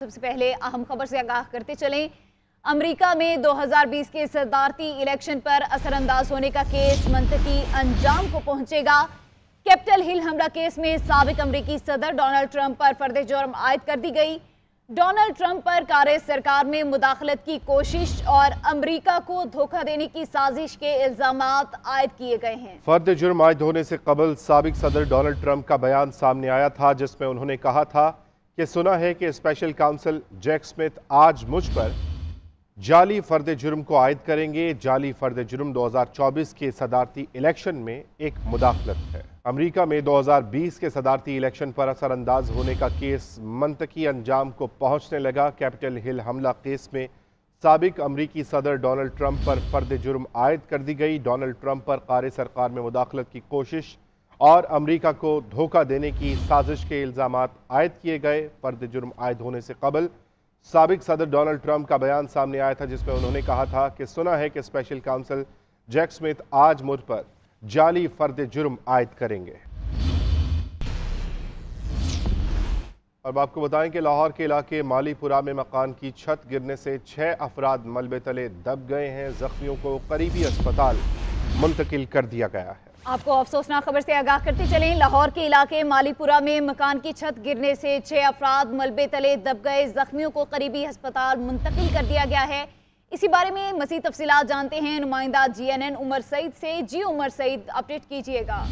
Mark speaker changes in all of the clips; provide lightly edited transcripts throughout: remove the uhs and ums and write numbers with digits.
Speaker 1: سب سے پہلے اہم خبر سے آگاہ کرتے چلیں۔ امریکہ میں 2020 کے صدارتی الیکشن پر اثر انداز ہونے کا کیس منطقی انجام کو پہنچے گا۔ کیپٹل ہل حملہ کیس میں سابق امریکی صدر ڈونلڈ ٹرمپ پر فرد جرم عائد کر دی گئی۔ ڈونلڈ ٹرمپ پر کار سرکار میں مداخلت کی کوشش اور امریکہ کو دھوکہ دینے کی سازش کے الزامات عائد کیے گئے ہیں۔
Speaker 2: فرد جرم عائد ہونے سے قبل سابق صدر ڈونلڈ ٹرمپ کا بیان سامنے آیا تھا، جس میں انہوں نے کہا تھا کہ سنا ہے کہ اسپیشل کاؤنسل جیک سمتھ آج مجھ پر جعلی فرد جرم کو عائد کریں گے۔ جعلی فرد جرم 2024 کے صدارتی الیکشن میں ایک مداخلت ہے۔ امریکہ میں 2020 کے صدارتی الیکشن پر اثر انداز ہونے کا کیس منطقی انجام کو پہنچنے لگا۔ کیپٹل ہل حملہ کیس میں سابق امریکی صدر ڈونلڈ ٹرمپ پر فرد جرم عائد کر دی گئی۔ ڈونلڈ ٹرمپ پر کار سرکار میں مداخلت کی کوشش اور امریکہ کو دھوکہ دینے کی سازش کے الزامات عائد کیے گئے۔ فرد جرم عائد ہونے سے قبل سابق صدر ڈونلڈ ٹرمپ کا بیان سامنے آیا تھا، جس میں انہوں نے کہا تھا کہ سنا ہے کہ اسپیشل کاؤنسل جیک سمتھ آج مجھ پر جعلی فرد جرم عائد کریں گے۔ اور آپ کو بتائیں کہ لاہور کے علاقے مالی پورہ میں مکان کی چھت گرنے سے 6 افراد ملبے تلے دب گئے ہیں۔ زخمیوں کو قریبی اسپتال منتقل کر دیا گیا ہے۔
Speaker 1: آپ کو افسوسناک خبر سے آگاہ کرتے چلیں۔ لاہور کے علاقے مالی پورہ میں مکان کی چھت گرنے سے 6 افراد ملبے تلے دب گئے۔ زخمیوں کو قریبی ہسپتال منتقل کر دیا گیا ہے۔ اسی بارے میں مزید تفصیلات جانتے ہیں نمائندہ GNN عمر سعید سے۔ جی عمر سعید، اپڈیٹ کیجئے گا۔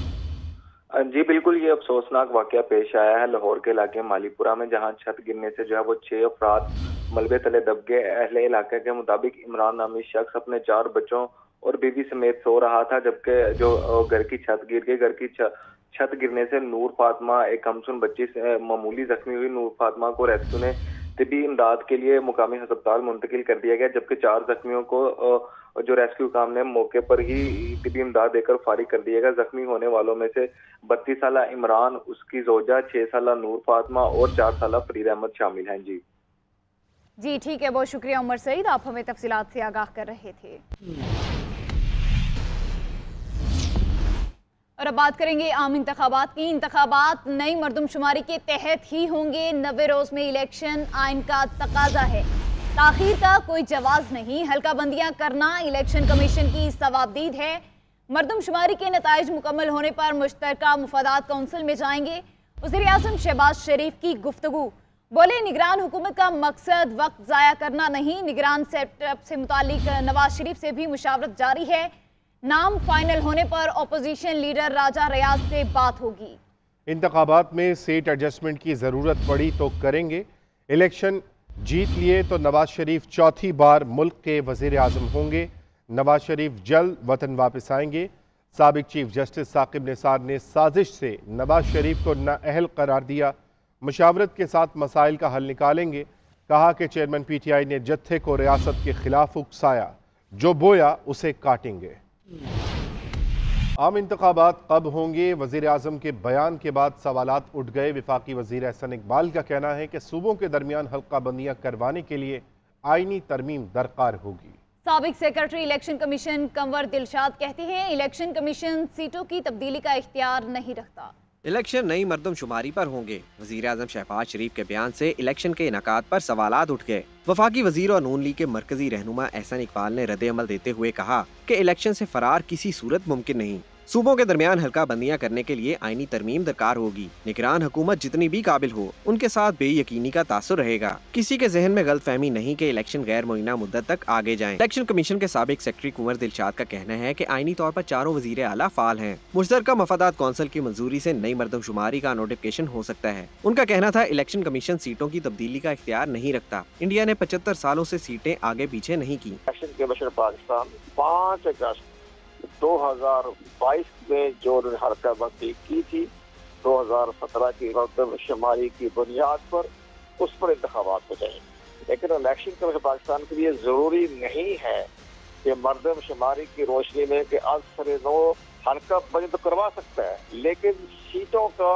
Speaker 3: جی بالکل، یہ افسوسناک واقعہ پیش آیا ہے لاہور کے علاقے مالی پورہ میں، جہاں چھت گرنے سے جو ہے وہ 6 افراد ملبے تلے دب گئے۔ اہل علاقے کے مطابق عمران نامی شخص اپنے 4 بچوں اور بیوی سمیت سو رہا تھا، جبکہ جو گھر کی چھت گر گئی۔ گھر کی چھت گرنے سے نور فاطمہ ایک ہمسن بچی سے معمولی زخمی ہوئی۔ نور فاطمہ کو ریسکیو نے طبی امداد کے لیے مقامی ہسپتال منتقل کر دیا گیا، جبکہ 4 زخمیوں کو جو ریسکیو کام نے موقع پر ہی طبی امداد دے کر فارغ کر دیا گیا۔ زخمی ہونے والوں میں سے 32 سالہ عمران، اس کی زوجہ 6 سالہ نور فاطمہ اور 4 سالہ فرید احمد شامل ہیں۔
Speaker 1: جی ٹھیک ہے، بہت شکریہ عمر سعید، آپ ہمیں تفصیلات سے آگاہ کر رہے تھے۔ اور اب بات کریں گے عام انتخابات کی۔ انتخابات نئی مردم شماری کے تحت ہی ہوں گے۔ 90 روز میں الیکشن آئین کا تقاضا ہے، تاخیر کا کوئی جواز نہیں۔ حلقہ بندیاں کرنا الیکشن کمیشن کی ثوابدید ہے۔ مردم شماری کے نتائج مکمل ہونے پر مشترکہ مفادات کونسل میں جائیں گے۔ وزیر اعظم شہباز شریف کی گفتگو، بولے نگران حکومت کا مقصد وقت ضائع کرنا نہیں۔ نگران سیٹ اپ سے متعلق نواز شریف سے بھی مشاورت جاری ہے۔ نام فائنل ہونے پر اپوزیشن لیڈر راجہ ریاض سے بات ہوگی۔
Speaker 2: انتخابات میں سیٹ ایڈجسٹمنٹ کی ضرورت پڑی تو کریں گے۔ الیکشن جیت لیے تو نواز شریف چوتھی بار ملک کے وزیر اعظم ہوں گے۔ نواز شریف جلد وطن واپس آئیں گے۔ سابق چیف جسٹس ثاقب نثار نے سازش سے نواز شریف کو نااہل قرار دیا۔ مشاورت کے ساتھ مسائل کا حل نکالیں گے۔ کہا کہ چیئرمین PTI نے جتھے کو ریاست کے خلاف اکسایا، جو بویا اسے کاٹیں گے۔ عام انتخابات کب ہوں گے؟ وزیر اعظم کے بیان کے بعد سوالات اٹھ گئے۔ وفاقی وزیر احسن اقبال کا کہنا ہے کہ صوبوں کے درمیان حلقہ بندیاں کروانے کے لیے آئینی ترمیم درکار ہوگی۔
Speaker 1: سابق سیکرٹری الیکشن کمیشن کنور دلشاد کہتے ہیں الیکشن کمیشن سیٹوں کی تبدیلی کا اختیار نہیں رکھتا۔
Speaker 4: الیکشن نئی مردم شماری پر ہوں گے۔ وزیر اعظم شہباز شریف کے بیان سے الیکشن کے انعقاد پر سوالات اٹھ گئے۔ وفاقی وزیر اور نون لیگ کے مرکزی رہنما احسن اقبال نے رد عمل دیتے ہوئے کہا کہ الیکشن سے فرار کسی صورت ممکن نہیں۔ صوبوں کے درمیان حلقہ بندیاں کرنے کے لیے آئینی ترمیم درکار ہوگی۔ نگران حکومت جتنی بھی قابل ہو، ان کے ساتھ بے یقینی کا تاثر رہے گا۔ کسی کے ذہن میں غلط فہمی نہیں کہ الیکشن غیر معینہ مدت تک آگے جائیں۔ الیکشن کمیشن کے سابق سیکرٹری کنور دلشاد کا کہنا ہے کہ آئینی طور پر چاروں وزیر اعلیٰ فعال ہیں۔ مشترکہ مفادات کونسل کی منظوری سے نئی مردم شماری کا نوٹیفکیشن ہو سکتا ہے۔ ان کا کہنا تھا الیکشن کمیشن سیٹوں کی تبدیلی کا اختیار نہیں رکھتا۔ انڈیا نے 75 سالوں سے سیٹیں آگے پیچھے نہیں کی۔
Speaker 5: الیکشن کمیشن پاکستان 5 اگست 2022 میں جو حلقہ بندی کی تھی 2017 کی مردم شماری کی بنیاد پر، اس پر انتخابات ہو جائیں، لیکن الیکشن کمیشن پاکستان کے لیے ضروری نہیں ہے کہ مردم شماری کی روشنی میں کہ از سر نو حلقہ بندی تو کروا سکتا ہے، لیکن سیٹوں کا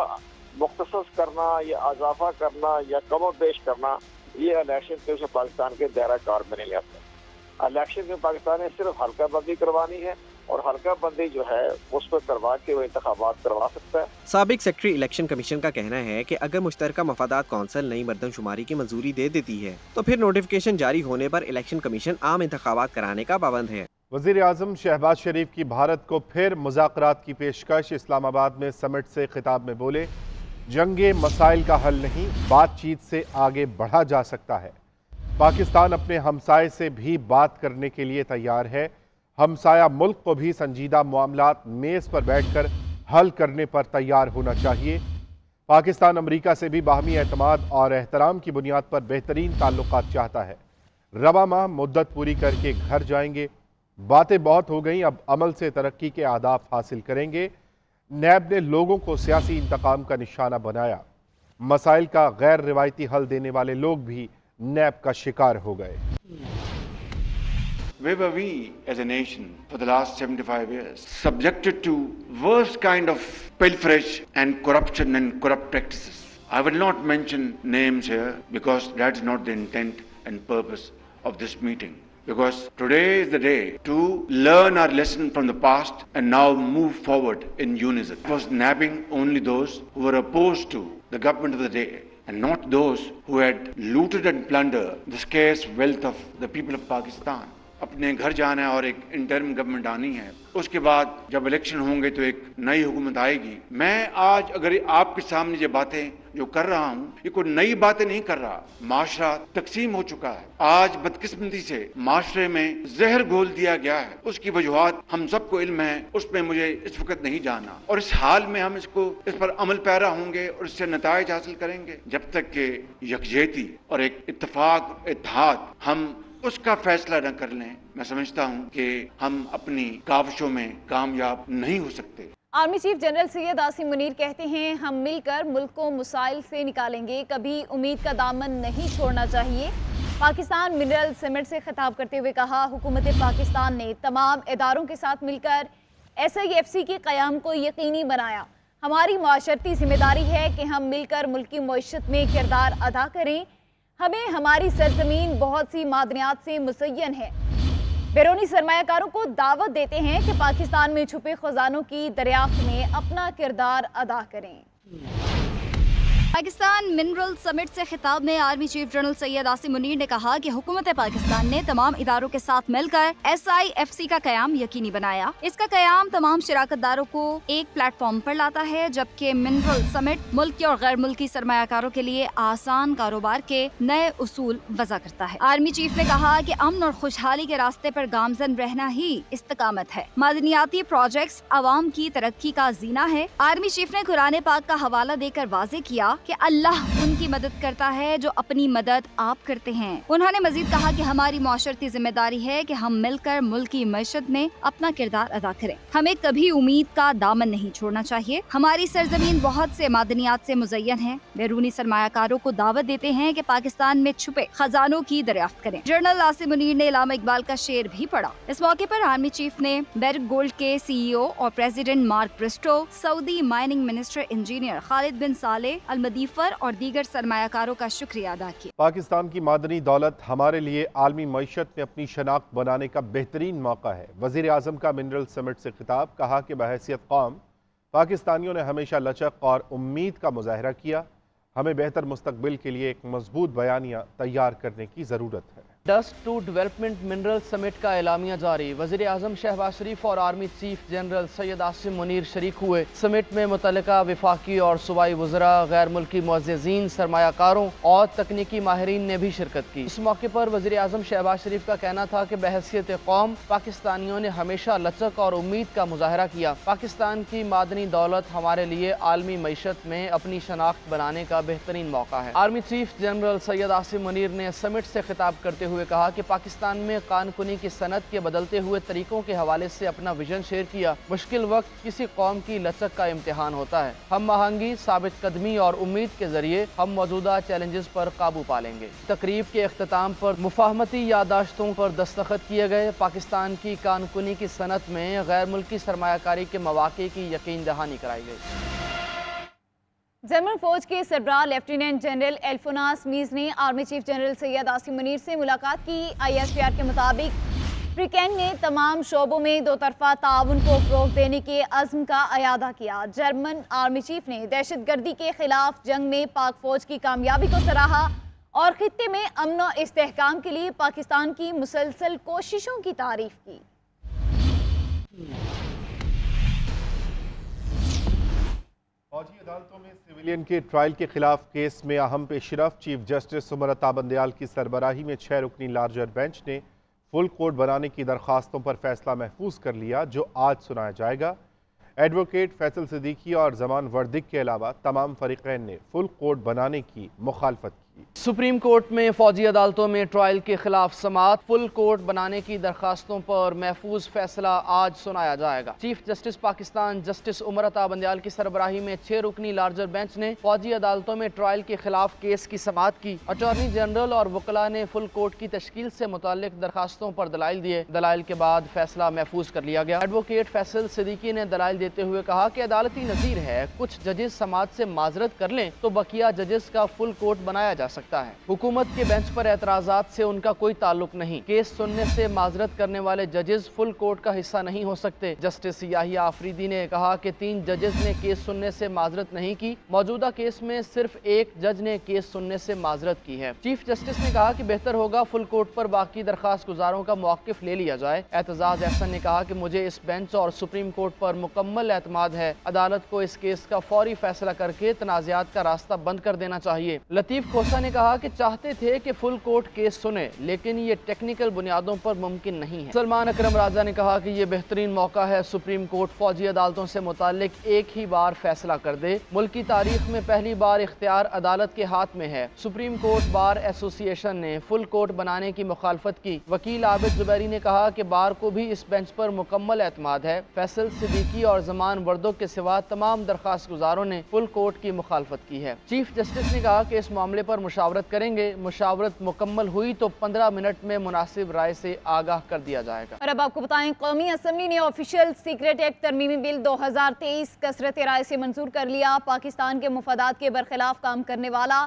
Speaker 5: مختص کرنا یا اضافہ کرنا یا کم و بیش کرنا یہ الیکشن کمیشن پاکستان کے دائرہ کار میں نہیں آتا۔ الیکشن کمیشن پاکستان نے صرف حلقہ بندی کروانی ہے اور حلقہ بندی جو ہے اس پر کروا کے وہ انتخابات کروا سکتا ہے۔
Speaker 4: سابق سیکرٹری الیکشن کمیشن کا کہنا ہے کہ اگر مشترکہ مفادات کونسل نئی مردم شماری کی منظوری دے دیتی ہے تو پھر نوٹیفکیشن جاری ہونے پر الیکشن کمیشن عام انتخابات کرانے کا پابند ہے۔
Speaker 2: وزیر اعظم شہباز شریف کی بھارت کو پھر مذاکرات کی پیشکش، اسلام آباد میں سمٹ سے خطاب میں بولے، جنگ مسائل کا حل نہیں، بات چیت سے آگے بڑھا جا سکتا ہے۔ پاکستان اپنے ہمسائے سے بھی بات کرنے کے لیے تیار ہے، ہمسایہ ملک کو بھی سنجیدہ معاملات میز پر بیٹھ کر حل کرنے پر تیار ہونا چاہیے۔ پاکستان امریکہ سے بھی باہمی اعتماد اور احترام کی بنیاد پر بہترین تعلقات چاہتا ہے۔ رواں ماہ مدت پوری کر کے گھر جائیں گے، باتیں بہت ہو گئیں، اب عمل سے ترقی کے اہداف حاصل کریں گے۔ نیب نے لوگوں کو سیاسی انتقام کا نشانہ بنایا، مسائل کا غیر روایتی حل دینے والے لوگ بھی نیب کا شکار ہو گئے۔
Speaker 6: Where were we as a nation for the last 75 years? Subjected to worst kind of pilferage and corruption and corrupt practices. I will not mention names here because that is not the intent and purpose of this meeting. Because today is the day to learn our lesson from the past and now move forward in unison. It was nabbing only those who were opposed to the government of the day and not those who had looted and plundered the scarce wealth of the people of Pakistan. اپنے گھر جانا ہے اور ایک interim government آنی ہے، اس کے بعد جب الیکشن ہوں گے تو ایک نئی حکومت آئے گی۔ میں آج اگر آپ کے سامنے یہ باتیں جو کر رہا ہوں یہ کوئی نئی باتیں نہیں کر رہا، معاشرہ تقسیم ہو چکا ہے، آج بدقسمتی سے معاشرے میں زہر گھول دیا گیا ہے، اس کی وجوہات ہم سب کو علم ہے، اس میں مجھے اس وقت نہیں جانا، اور اس حال میں ہم اس پر عمل پیرا ہوں گے اور اس سے نتائج حاصل کریں گے جب تک کہ یکجہتی اور ایک اتفاق اتحاد ہم اس کا فیصلہ نہ کر لیں۔ میں سمجھتا ہوں کہ ہم اپنی کاوشوں میں کامیاب نہیں ہو سکتے۔
Speaker 1: Army chief general Syed Asim Munir کہتے ہیں، ہم مل کر ملک کو مسائل سے نکالیں گے، کبھی امید کا دامن نہیں چھوڑنا چاہیے۔ پاکستان منرل سمٹ سے خطاب کرتے ہوئے کہا، حکومت پاکستان نے تمام اداروں کے ساتھ مل کر SIFC کے قیام کو یقینی بنایا۔ ہماری معاشرتی ذمہ داری ہے کہ ہم مل کر ملک کی معیشت میں کردار ادا کریں۔ ہمیں ہماری سرزمین بہت سی معدنیات سے مزین ہے۔ بیرونی سرمایہ کاروں کو دعوت دیتے ہیں کہ پاکستان میں چھپے خزانوں کی دریافت میں اپنا کردار ادا کریں۔
Speaker 7: پاکستان منرل سمٹ سے خطاب میں army chief general Syed Asim Munir نے کہا کہ حکومت پاکستان نے تمام اداروں کے ساتھ مل کر SIFC کا قیام یقینی بنایا۔ اس کا قیام تمام شراکت داروں کو ایک پلیٹ فارم پر لاتا ہے، جبکہ منرل سمٹ ملکی اور غیر ملکی سرمایہ کاروں کے لیے آسان کاروبار کے نئے اصول وضع کرتا ہے۔ آرمی چیف نے کہا کہ امن اور خوشحالی کے راستے پر گامزن رہنا ہی استقامت ہے۔ معدنیاتی پروجیکٹس عوام کی ترقی کا زینہ ہے۔ آرمی چیف نے قرآن پاک کا حوالہ دے کر واضح کیا کہ اللہ ان کی مدد کرتا ہے جو اپنی مدد آپ کرتے ہیں۔ انہوں نے مزید کہا کہ ہماری معاشرتی ذمہ داری ہے کہ ہم مل کر ملک کی معیشت میں اپنا کردار ادا کریں۔ ہمیں کبھی امید کا دامن نہیں چھوڑنا چاہیے۔ ہماری سرزمین بہت سے معدنیات سے مزین ہے۔ بیرونی سرمایہ کاروں کو دعوت دیتے ہیں کہ پاکستان میں چھپے خزانوں کی دریافت کریں۔ جنرل عاصم منیر نے علامہ اقبال کا شعر بھی پڑھا۔ اس موقع پر آرمی چیف نے بیرک گولڈ کے CEO اور پریزیڈنٹ مارک برسٹو، سعودی مائننگ منسٹر انجینئر خالد بن صالح المدیفر اور دیگر سرمایہ کاروں کا شکریہ ادا کیا۔
Speaker 2: پاکستان کی معدنی دولت ہمارے لیے عالمی معیشت میں اپنی شناخت بنانے کا بہترین موقع ہے۔ وزیر اعظم کا منرل سمٹ سے خطاب، کہا کہ بحیثیت قوم پاکستانیوں نے ہمیشہ لچک اور امید کا مظاہرہ کیا۔ ہمیں بہتر مستقبل کے لیے ایک مضبوط بیانیہ تیار کرنے کی ضرورت ہے۔
Speaker 8: ڈسٹ ٹو ڈیولپمنٹ منرل سمٹ کا اعلامیہ جاری۔ وزیر اعظم شہباز شریف اور army chief general Syed Asim Munir شریک ہوئے۔ سمٹ میں متعلقہ وفاقی اور صوبائی وزراء، غیر ملکی معززین، سرمایہ کاروں اور تکنیکی ماہرین نے بھی شرکت کی۔ اس موقع پر وزیر اعظم شہباز شریف کا کہنا تھا کہ بحیثیت قوم پاکستانیوں نے ہمیشہ لچک اور امید کا مظاہرہ کیا۔ پاکستان کی معدنی دولت ہمارے لیے عالمی معیشت میں اپنی شناخت بنانے کا بہترین موقع ہے۔ Army chief general Syed Asim Munir نے سمٹ سے خطاب کرتے ہوئے کہا کہ پاکستان میں کان کنی کی صنعت کے بدلتے ہوئے طریقوں کے حوالے سے اپنا ویژن شیئر کیا۔ مشکل وقت کسی قوم کی لچک کا امتحان ہوتا ہے۔ ہم آہنگی، ثابت قدمی اور امید کے ذریعے ہم موجودہ چیلنجز پر قابو پالیں گے۔ تقریب کے اختتام پر مفاہمتی یادداشتوں پر دستخط کیے گئے۔ پاکستان کی کان کنی کی صنعت میں غیر ملکی سرمایہ کاری کے مواقع کی یقین دہانی کرائی گئی۔
Speaker 1: جرمن فوج کے سربراہ لیفٹیننٹ جنرل ایلفوناس میز نے army chief general Syed Asim Munir سے ملاقات کی۔ ISPR کے مطابق फ्रीकैंग ने तमाम शोबों में दो तरफा ताउन को फ़रोग़ देने के अज़्म का अयादा किया। जर्मन आर्मी चीफ ने दहशतगर्दी के खिलाफ जंग में पाक फौज की कामयाबी को सराहा और खित्ते में अमन और इस्तेहकाम के लिए पाकिस्तान की मुसलसल कोशिशों की तारीफ की।
Speaker 2: फौजी अदालतों में सिविलियन के ट्रायल के खिलाफ केस में अहम पेशरफ। चीफ जस्टिस उमर अता बंदयाल की सरबराही में 6 रुकनी लार्जर बेंच ने फुल कोर्ट बनाने की दरखास्तों पर फैसला महफूज कर लिया, जो आज सुनाया जाएगा। एडवोकेट फैसल सिद्दीकी और जमान वर्दिक के अलावा तमाम फरीकैन ने फुल कोर्ट बनाने की मुखालफत की।
Speaker 8: सुप्रीम कोर्ट में फौजी अदालतों में ट्रायल के खिलाफ समाअत। फुल कोर्ट बनाने की दरखास्तों पर महफूज फैसला आज सुनाया जाएगा। Chief justice Pakistan justice Umar Ata Bandial की सरबराही में 6 रुकनी लार्जर बेंच ने फौजी अदालतों में ट्रायल के खिलाफ केस की समाअत की। अटॉर्नी जनरल और वकला ने फुल कोर्ट की तश्कील से मुताल्लिक दरखास्तों पर दलाइल दिए। दलाइल के बाद फैसला महफूज कर लिया गया। एडवोकेट फैसल सिद्दीकी ने दलाइल देते हुए कहा कि अदालती नज़ीर है, कुछ जजेस समाअत से माजरत कर लें तो बकिया जजेस का फुल कोर्ट बनाया जा सकता है। हुकूमत के बेंच पर एतराज़ात से उनका कोई ताल्लुक नहीं। केस सुनने से माजरत करने वाले जजेस फुल कोर्ट का हिस्सा नहीं हो सकते। जस्टिस याहिया आफरीदी ने कहा कि 3 जजेस ने केस सुनने से माजरत नहीं की। मौजूदा केस में सिर्फ एक जज ने केस सुनने से माजरत की है। चीफ जस्टिस ने कहा कि बेहतर होगा फुल कोर्ट पर बाकी दरखास्त गुजारों का मौक़िफ़ ले लिया जाए। एतजाज अहसन ने कहा कि मुझे इस बेंच और सुप्रीम कोर्ट पर मुकम्मल एतमाद है। अदालत को इस केस का फौरी फैसला करके तनाज़ात का रास्ता बंद कर देना चाहिए। लतीफ़ खोसा ने कहा कि चाहते थे कि फुल कोर्ट केस सुने, लेकिन ये टेक्निकल बुनियादों पर मुमकिन नहीं है। सलमान अकरम राजा ने कहा कि ये बेहतरीन मौका है सुप्रीम कोर्ट फौजी अदालतों से मुताल्लिक एक ही बार फैसला कर दे। मुल्क की तारीख में पहली बार इख्तियार अदालत के हाथ में है। सुप्रीम कोर्ट बार एसोसिएशन ने फुल कोर्ट बनाने की मुखालफत की। वकील आबिद जुबैरी ने कहा कि बार को भी इस बेंच पर मुकम्मल एतमाद है। फैसल सिद्दीकी और जमान वर्दों के सिवा तमाम दरखास्त गुजारों ने फुल कोर्ट की मुखालफत की है। चीफ जस्टिस ने कहा कि इस मामले पर मुशावरत करेंगे। मुशावरत मुकम्मल हुई तो 15 मिनट में मुनासिब राय से आगाह कर दिया जाएगा।
Speaker 1: और अब आपको बताएं, कौमी असम्बली ने ऑफिशियल सीक्रेट एक्ट तरमीमी बिल 2023 कसरत राय से मंजूर कर लिया। पाकिस्तान के मुफादात के बरखिलाफ काम करने वाला,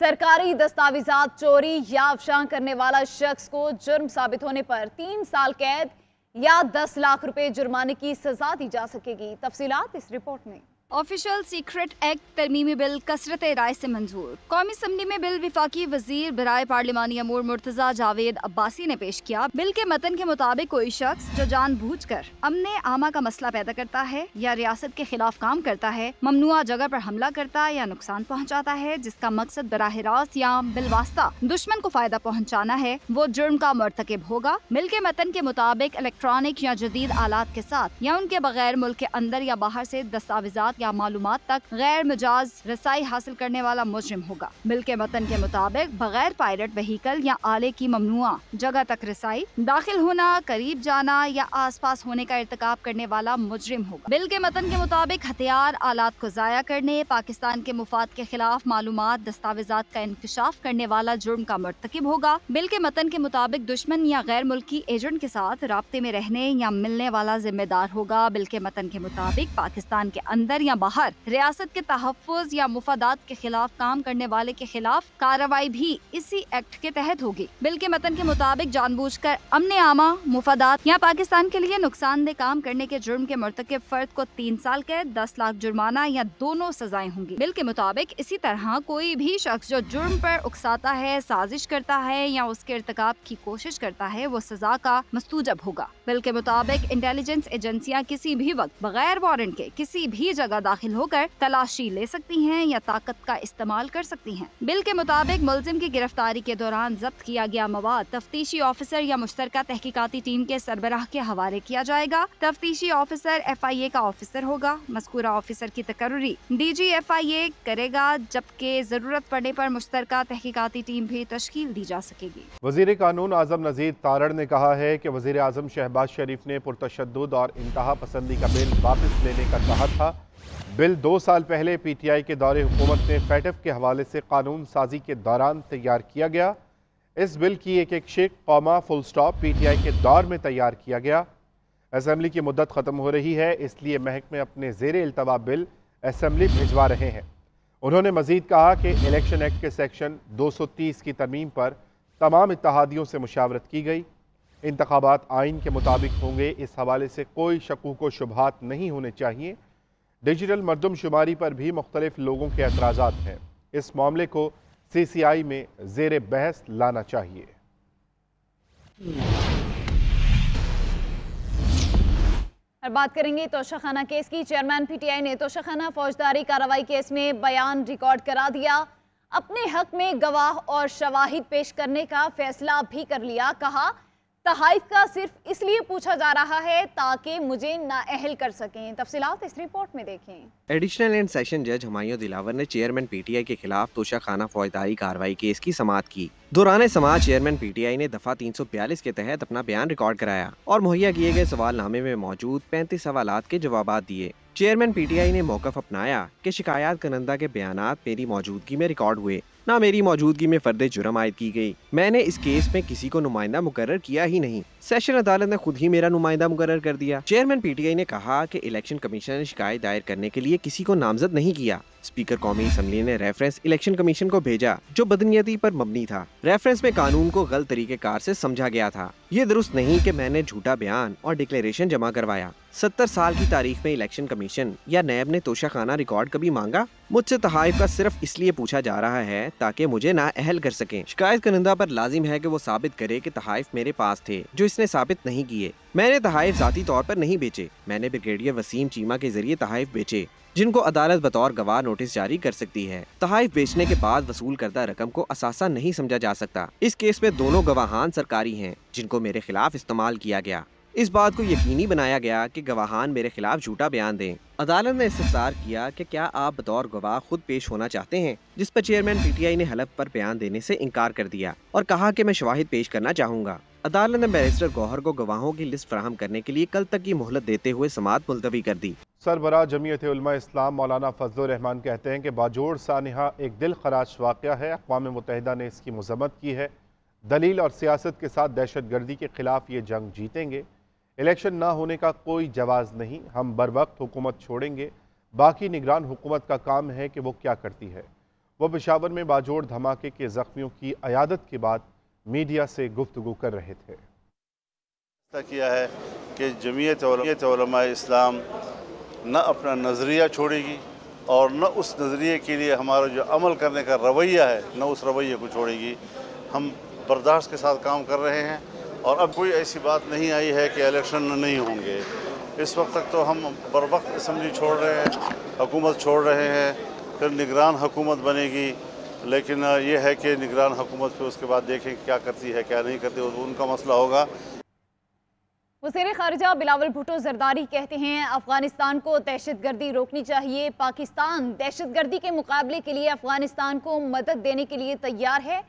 Speaker 1: सरकारी दस्तावेजात चोरी या अफशां करने वाला शख्स को जुर्म साबित होने पर 3 साल कैद या 10 लाख रुपए जुर्माने की सजा दी जा सकेगी। तफसीलात इस रिपोर्ट में।
Speaker 7: ऑफिशियल सीक्रेट एक्ट तरमीमी बिल कसरत राय से मंजूर। कौमी असम्बली में बिल विफाकी वजीर बराए पार्लिमानी अमूर मुर्तजा जावेद अब्बासी ने पेश किया। बिल के मतन के मुताबिक कोई शख्स जो जानबूझकर अमने आमा का मसला पैदा करता है या रियासत के खिलाफ काम करता है, ममनुआ जगह पर हमला करता या नुकसान पहुँचाता है जिसका मकसद बराह रास्त या बिलवास्ता दुश्मन को फायदा पहुँचाना है, वो जुर्म का मर्तकिब होगा। बिल के मतन के मुताबिक इलेक्ट्रॉनिक या जदीद आलात के साथ या उनके बगैर मुल्क के अंदर या बाहर से दस्तावेजात या मालूमात तक गैर मिजाज रसाई हासिल करने वाला मुजरिम होगा। बिल के मतन के मुताबिक बगैर पायलट व्हीकल या आले की ममनुआ जगह तक रसाई, दाखिल होना, करीब जाना या आसपास होने का इर्तिकाब करने वाला मुजरिम होगा। बिल के मतन के मुताबिक हथियार आलात को जाया करने, पाकिस्तान के मुफाद के खिलाफ मालूमात दस्तावेजात का इंकशाफ करने वाला जुर्म का मर्तकिब होगा। बिल के मतन के मुताबिक दुश्मन या गैर मुल्की एजेंट के साथ राब्ते में रहने या मिलने वाला जिम्मेदार होगा। बिल के मतन के मुताबिक पाकिस्तान के अंदर या बाहर रियासत के तहफ़्फ़ुज़ या मुफादात के खिलाफ काम करने वाले के खिलाफ कार्रवाई भी इसी एक्ट के तहत होगी। बिल के मतन के मुताबिक जानबूझकर अमने आमा, मुफादात या पाकिस्तान के लिए नुकसानदेह काम करने के जुर्म के मर्तकिब फर्द को 3 साल कैद, 10 लाख जुर्माना या दोनों सजाएं होंगी। बिल के मुताबिक इसी तरह कोई भी शख्स जो जुर्म पर उकसाता है, साजिश करता है या उसके इर्तिकाब की कोशिश करता है, वो सजा का मस्तूजब होगा। बिल के मुताबिक इंटेलिजेंस एजेंसियां किसी भी वक्त बगैर वारंट के किसी भी जगह दाखिल होकर तलाशी ले सकती हैं या ताकत का इस्तेमाल कर सकती हैं। बिल के मुताबिक मुलजिम की गिरफ्तारी के दौरान जब्त किया गया मवाद तफ्तीशी ऑफिसर या मुश्तरका तहकीकाती टीम के सरबराह के हवाले किया जाएगा। तफ्तीशी ऑफिसर FIA का ऑफिसर होगा। मज़कूरा ऑफिसर की तकर्री DG FIA करेगा, जबकि जरूरत पड़ने पर मुश्तरका तहकीकाती टीम भी तश्कील दी जा सकेगी।
Speaker 2: वज़ीर कानून आज़म नज़ीर तारड़ ने कहा है कि वज़ीर आज़म शहबाज शरीफ ने पुरतशद्दुद और इंतहा पसंदी का बिल वापस लेने का कहा था। बिल 2 साल पहले PTI के दौरे हुकूमत में फैटफ के हवाले से कानून साजी के दौरान तैयार किया गया। इस बिल की एक शेख कौमा फुल स्टॉप PTI के दौर में तैयार किया गया। असम्बली की मुद्दत ख़त्म हो रही है, इसलिए महकमे अपने ज़ेर इल्तवा बिल असम्बली भिजवा रहे हैं। उन्होंने मज़ीद कहा कि इलेक्शन एक्ट के सेक्शन 230 की तरमीम पर तमाम इत्तेहादियों से मुशावरत की गई। इंतखाबात आइन के मुताबिक होंगे, इस हवाले से कोई शकूक व शुबहात नहीं होने चाहिए। डिजिटल मरदमशुमारी पर भी मुख्तलिफ लोगों के एतराज़ात हैं। इस मामले को CCI में ज़ेर बहस लाना चाहिए।
Speaker 1: और बात करेंगे तोशाखाना केस की। चेयरमैन PTI ने तोशाखाना फौजदारी कार्रवाई केस में बयान रिकॉर्ड करा दिया। अपने हक में गवाह और शवाहिद पेश करने का फैसला भी कर लिया। कहा, तहाइफ का सिर्फ इसलिए पूछा जा रहा है ताकि मुझे नाअहल कर सकें। तफसीलात इस रिपोर्ट में देखें।
Speaker 4: एडिशनल एंड सेशन जज हुमायूं दिलावर ने चेयरमैन PTI के खिलाफ तोशाखाना फौजदारी कार्रवाई केस की समाअत की। दौरान समाअत चेयरमैन PTI ने दफा 342 के तहत अपना बयान रिकॉर्ड कराया और मुहैया किए गए सवालनामे में मौजूद 35 सवालात के जवाबात दिए। चेयरमैन PTI ने मौक़िफ़ अपनाया कि शिकायत करंदा के बयानात मेरी मौजूदगी में रिकॉर्ड हुए, ना मेरी मौजूदगी में फर्द जुर्म आयद की गई। मैंने इस केस में किसी को नुमाइंदा मुकर्रर किया ही नहीं। सेशन अदालत ने खुद ही मेरा नुमाइंदा मुकर्रर कर दिया। चेयरमैन PTI ने कहा कि इलेक्शन कमीशन ने शिकायत दायर करने के लिए किसी को नामजद नहीं किया। स्पीकर कौमी असम्बली ने रेफरेंस इलेक्शन कमीशन को भेजा जो बदनीयती पर मबनी था। रेफरेंस में कानून को गलत तरीके कार से समझा गया था। ये दुरुस्त नहीं कि मैंने झूठा बयान और डिक्लेरेशन जमा करवाया। 70 साल की तारीख में इलेक्शन कमीशन या नैब ने तोशाखाना रिकॉर्ड कभी मांगा? मुझसे तहाइफ का सिर्फ इसलिए पूछा जा रहा है ताकि मुझे नाअहल कर सकें। शिकायत करंदा पर लाजिम है कि वो साबित करे कि तहाइफ मेरे पास थे, जो इसने साबित नहीं किए। मैंने तहाइफ ज़ाती तौर पर नहीं बेचे। मैंने ब्रिगेडियर वसीम चीमा के जरिए तहाइफ बेचे जिनको अदालत बतौर गवाह नोटिस जारी कर सकती है। तहाइफ बेचने के बाद वसूल करदा रकम को असासा नहीं समझा जा सकता। इस केस में दोनों गवाहान सरकारी हैं जिनको मेरे खिलाफ इस्तेमाल किया गया। इस बात को यकीनी बनाया गया कि गवाहान मेरे खिलाफ झूठा बयान दें। अदालत ने इस्तफसार किया कि क्या आप बतौर गवाह खुद पेश होना चाहते हैं, जिस पर चेयरमैन PTI ने हलफ पर बयान देने से इनकार कर दिया और कहा कि मैं शवाहिद पेश करना चाहूँगा। अदालत ने बैरिस्टर गौहर को गवाहों की लिस्ट फराहम करने के लिए कल तक की मोहलत देते हुए समाअत मुलतवी कर दी।
Speaker 2: सरबराह जमीयत उलमा इस्लाम मौलाना फजलुर रहमान कहते हैं कि बाजोड़ सानिहा एक दिल खराश वाक़या है। अक़वाम मुत्तहिदा ने इसकी मज़म्मत की है। दलील और सियासत के साथ दहशत गर्दी के खिलाफ ये जंग जीतेंगे। इलेक्शन ना होने का कोई जवाज़ नहीं। हम बर वक्त हुकूमत छोड़ेंगे। बाकी निगरान हुकूमत का काम है कि वो क्या करती है। वो पेशावर में बाजोड़ धमाके के ज़ख्मियों की अयादत के बाद मीडिया से गुफ्तगू कर रहे थे।
Speaker 9: किया है कि जमीयत उलमा इस्लाम न अपना नज़रिया छोड़ेगी और न उस नज़रिए के लिए हमारा जो अमल करने का रवैया है न उस रवैये को छोड़ेगी। हम बर्दाश्त के साथ काम कर रहे हैं और अब कोई ऐसी बात नहीं आई है कि इलेक्शन नहीं होंगे। इस वक्त तक तो हम बर वक्त असम्बली छोड़ रहे हैं, हुकूमत छोड़ रहे हैं, फिर निगरान हुकूमत बनेगी। लेकिन ये है कि निगरान हुकूमत फिर उसके बाद देखें क्या करती है क्या नहीं करती, उनका मसला होगा।
Speaker 1: वज़ीर ख़ारिजा बिलावल भुट्टो ज़रदारी कहते हैं अफ़गानिस्तान को दहशतगर्दी रोकनी चाहिए। पाकिस्तान दहशतगर्दी के मुकाबले के लिए अफ़गानिस्तान को मदद देने के लिए तैयार है।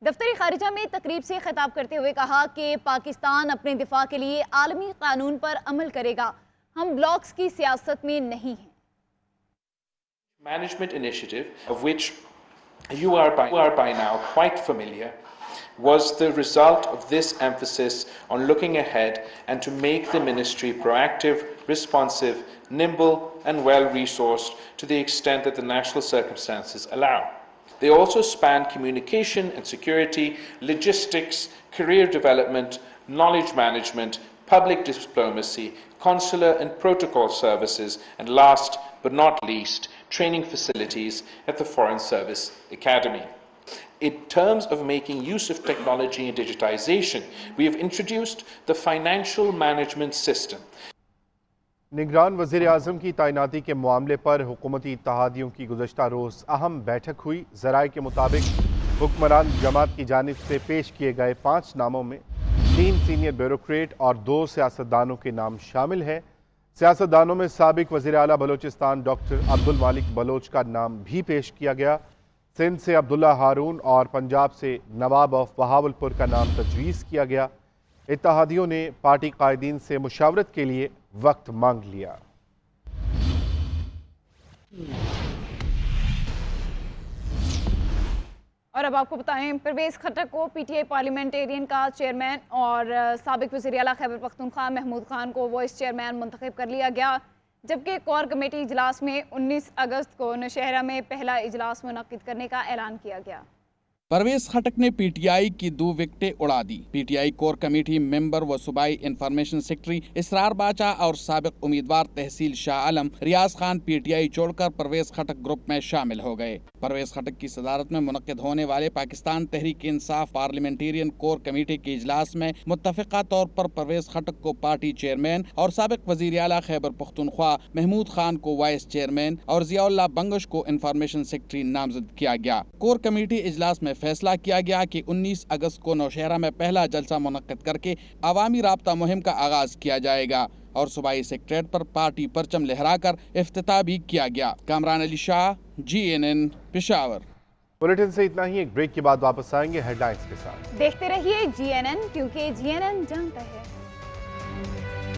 Speaker 1: दफ्तर ख़ारिजा में तकरीब से खिताब करते हुए कहा कि पाकिस्तान अपने दिफा के लिए आलमी कानून पर अमल करेगा। हम ब्लॉक्स की सियासत में नहीं हैं।
Speaker 10: Management initiative, of which you are by now quite familiar, was the result of this emphasis on looking ahead and to make the ministry proactive, responsive, nimble and well-resourced to the extent that the national circumstances allow. They also span communication and security, logistics, career development, knowledge management, public diplomacy, consular and protocol services, and last but not least, training facilities at the Foreign Service Academy. In terms of making use of technology and digitization, we have introduced the financial management system.
Speaker 2: निगरान वज़ीर आज़म की तैनाती के मामले पर हुकूमती इत्तेहादियों की गुज़श्ता रोज़ अहम बैठक हुई। ज़राए के मुताबिक हुक्मरान जमात की जानिब से पेश किए गए 5 नामों में 3 सीनियर ब्यूरोक्रेट और 2 सियासतदानों के नाम शामिल हैं। सियासतदानों में साबिक वज़ीर आला बलोचिस्तान डॉक्टर अब्दुल मालिक बलोच का नाम भी पेश किया गया। सिंध से अब्दुल्ला हारून और पंजाब से नवाब ऑफ बहावलपुर का नाम तजवीज़ किया गया। इत्तेहादियों ने पार्टी कायदीन से मुशावरत के लिए वक्त मांग लिया।
Speaker 1: और अब आपको बताएं, परवेज़ खट्टक को PTI पार्लियामेंटेरियन का चेयरमैन और साबिक वज़ीर आला खैबर पख्तूनख्वा महमूद खान को वाइस चेयरमैन मुंतखब कर लिया गया। जबकि कोर कमेटी इजलास में 19 अगस्त को नौशहरा में पहला इजलास मुनक्किद करने का ऐलान किया गया।
Speaker 11: परवेज खटक ने पीटीआई की 2 विकेटें उड़ा दी। पीटीआई कोर कमेटी मेंबर व सूबाई इंफॉर्मेशन सेक्रेटरी इसरार बाचा और साबिक उम्मीदवार तहसील शाह आलम रियाज खान पीटीआई छोड़कर परवेज खटक ग्रुप में शामिल हो गए। परवेज खटक की सदारत में मुनक्किद होने वाले Pakistan Tehreek Insaf parliamentarian core committee के इजलास में मुत्तफिका तौर पर परवेज खटक को पार्टी चेयरमैन और साबिक वजीर आला खैबर पख्तूनख्वा महमूद खान को वाइस चेयरमैन और जियाउल्लाह बंगश को इंफॉर्मेशन सेक्रेटरी नामजद किया गया। कोर कमेटी इजलास में फैसला किया गया कि 19 अगस्त को नौशहरा में पहला जलसा मुनक्किद करके अवामी राब्ता मुहिम का आगाज किया जाएगा और सूबाई सेक्रेटरीट पर पार्टी परचम लहराकर इफ्तिताह भी किया गया। कामरान अली शाह, GNN, पेशावर।
Speaker 2: बुलेटिन से इतना ही। एक ब्रेक के बाद वापस आएंगे हेडलाइंस के साथ।
Speaker 1: देखते रहिए GNN, क्योंकि GNN जानता है।